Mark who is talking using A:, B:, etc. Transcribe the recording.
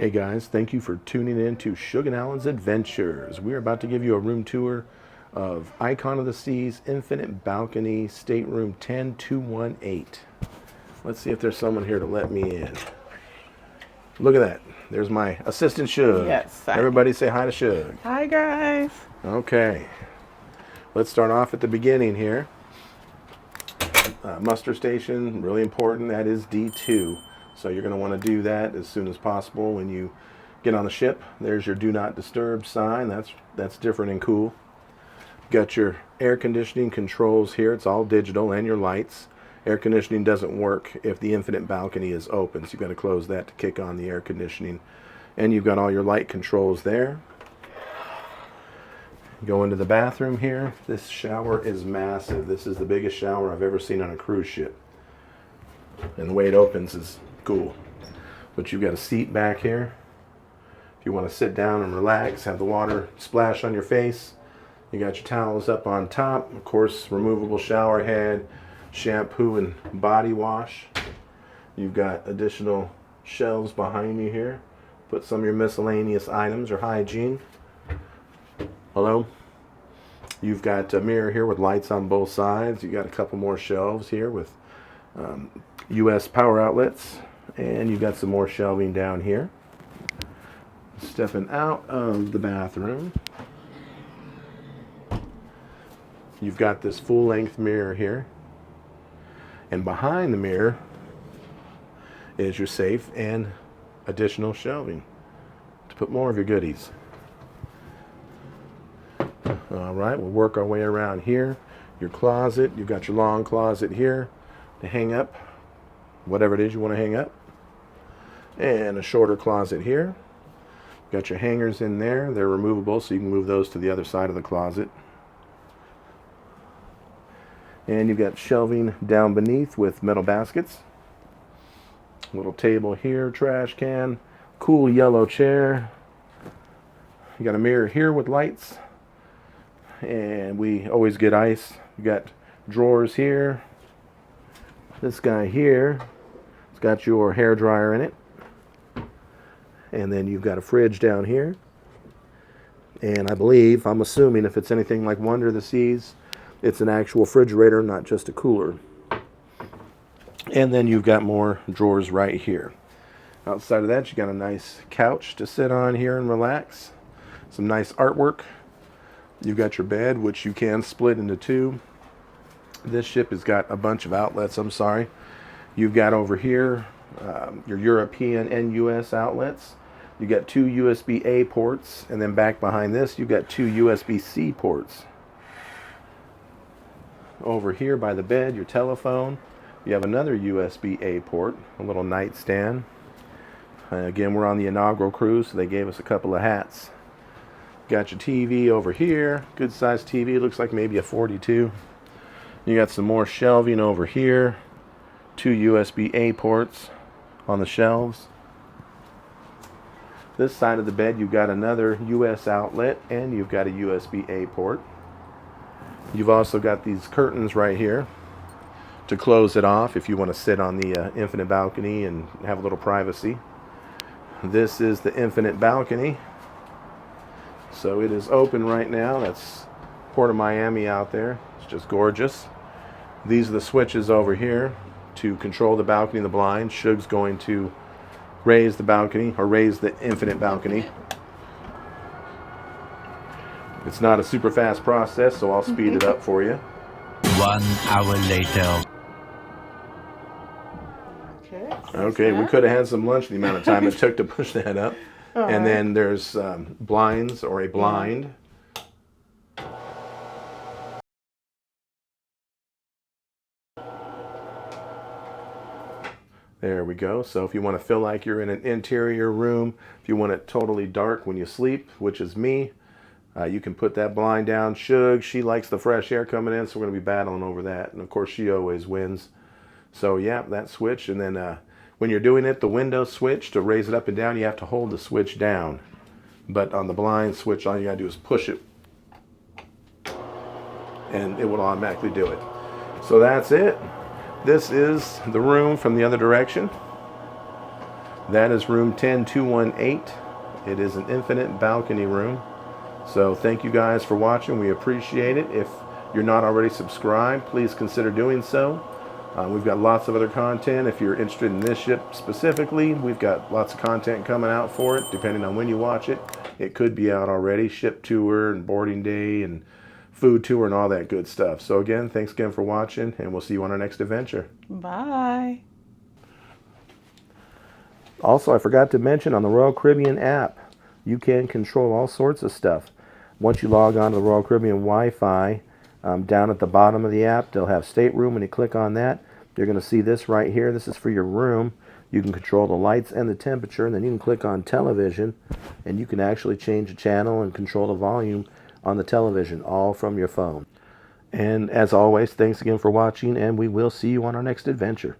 A: Hey guys, thank you for tuning in to Suge and Allen's Adventures. We're about to give you a room tour of Icon of the Seas Infinite Balcony Stateroom 10218. Let's see if there's someone here to let me in. Look at that. There's my assistant Suge.
B: Yes.
A: Everybody say hi to Suge.
B: Hi guys.
A: Okay. Let's start off at the beginning here. Muster station, really important. That is D2. So you're going to want to do that as soon as possible when you get on the ship. There's your do not disturb sign. That's different and cool. Got your air conditioning controls here. It's all digital, and your lights. Air conditioning doesn't work if the infinite balcony is open, so you've got to close that to kick on the air conditioning. And you've got all your light controls there. Go into the bathroom here. This shower is massive. This is the biggest shower I've ever seen on a cruise ship. And the way it opens is cool. But you've got a seat back here. If you want to sit down and relax, have the water splash on your face. You got your towels up on top. Of course, removable shower head, shampoo and body wash. You've got additional shelves behind you here. Put some of your miscellaneous items or hygiene. Hello? You've got a mirror here with lights on both sides. You got a couple more shelves here with US power outlets, and you've got some more shelving down here. Stepping out of the bathroom, you've got this full-length mirror here, and behind the mirror is your safe and additional shelving to put more of your goodies. All right, we'll work our way around here. Your closet, you've got your long closet here to hang up whatever it is you want to hang up, and a shorter closet here. Got your hangers in there. They're removable, so you can move those to the other side of the closet. And you've got shelving down beneath with metal baskets. Little table here, trash can, cool yellow chair. You got a mirror here with lights, and we always get ice. You got drawers here. This guy here, it's got your hair dryer in it. And then you've got a fridge down here. And I believe, I'm assuming if it's anything like Wonder of the Seas, it's an actual refrigerator, not just a cooler. And then you've got more drawers right here. Outside of that, you got a nice couch to sit on here and relax. Some nice artwork. You've got your bed, which you can split into two. This ship has got a bunch of outlets, I'm sorry. You've got over here your European and US outlets. You've got two USB-A ports, and then back behind this, you've got two USB-C ports. Over here by the bed, your telephone. You have another USB-A port, a little nightstand. Again, we're on the Inaugural cruise, so they gave us a couple of hats. Got your TV over here, good sized TV, looks like maybe a 42. You got some more shelving over here, two USB-A ports on the shelves. This side of the bed, you've got another US outlet, and you've got a USB-A port. You've also got these curtains right here to close it off if you want to sit on the infinite balcony and have a little privacy. This is the infinite balcony. So it is open right now. That's Port of Miami out there. It's just gorgeous. These are the switches over here to control the balcony and the blinds. Suge's going to raise the balcony, or raise the infinite balcony. It's not a super fast process, so I'll speed it up for you.
C: 1 hour later.
A: Okay, we could have had some lunch the amount of time it took to push that up. And then there's blinds, or a blind. There we go. So if you want to feel like you're in an interior room, if you want it totally dark when you sleep, which is me, you can put that blind down. Suge, she likes the fresh air coming in, so we're going to be battling over that. And of course, she always wins. So yeah, that switch. And then when you're doing it, the window switch, to raise it up and down, you have to hold the switch down. But on the blind switch, all you got to do is push it, and it will automatically do it. So that's it. This is the room from the other direction. That is room 10218. It is an infinite balcony room. So thank you guys for watching. We appreciate it. If you're not already subscribed, please consider doing so. We've got lots of other content. If you're interested in this ship specifically, we've got lots of content coming out for it, depending on when you watch it. It could be out already. Ship tour and boarding day and food tour and all that good stuff. So again, thanks again for watching, and we'll see you on our next adventure.
B: Bye.
A: Also, I forgot to mention, on the Royal Caribbean app, you can control all sorts of stuff. Once you log on to the Royal Caribbean Wi-Fi, down at the bottom of the app, they'll have stateroom. When you click on that, you're going to see this right here. This is for your room. You can control the lights and the temperature, and then you can click on television, and you can actually change the channel and control the volume on the television, all from your phone. And as always, thanks again for watching, and we will see you on our next adventure.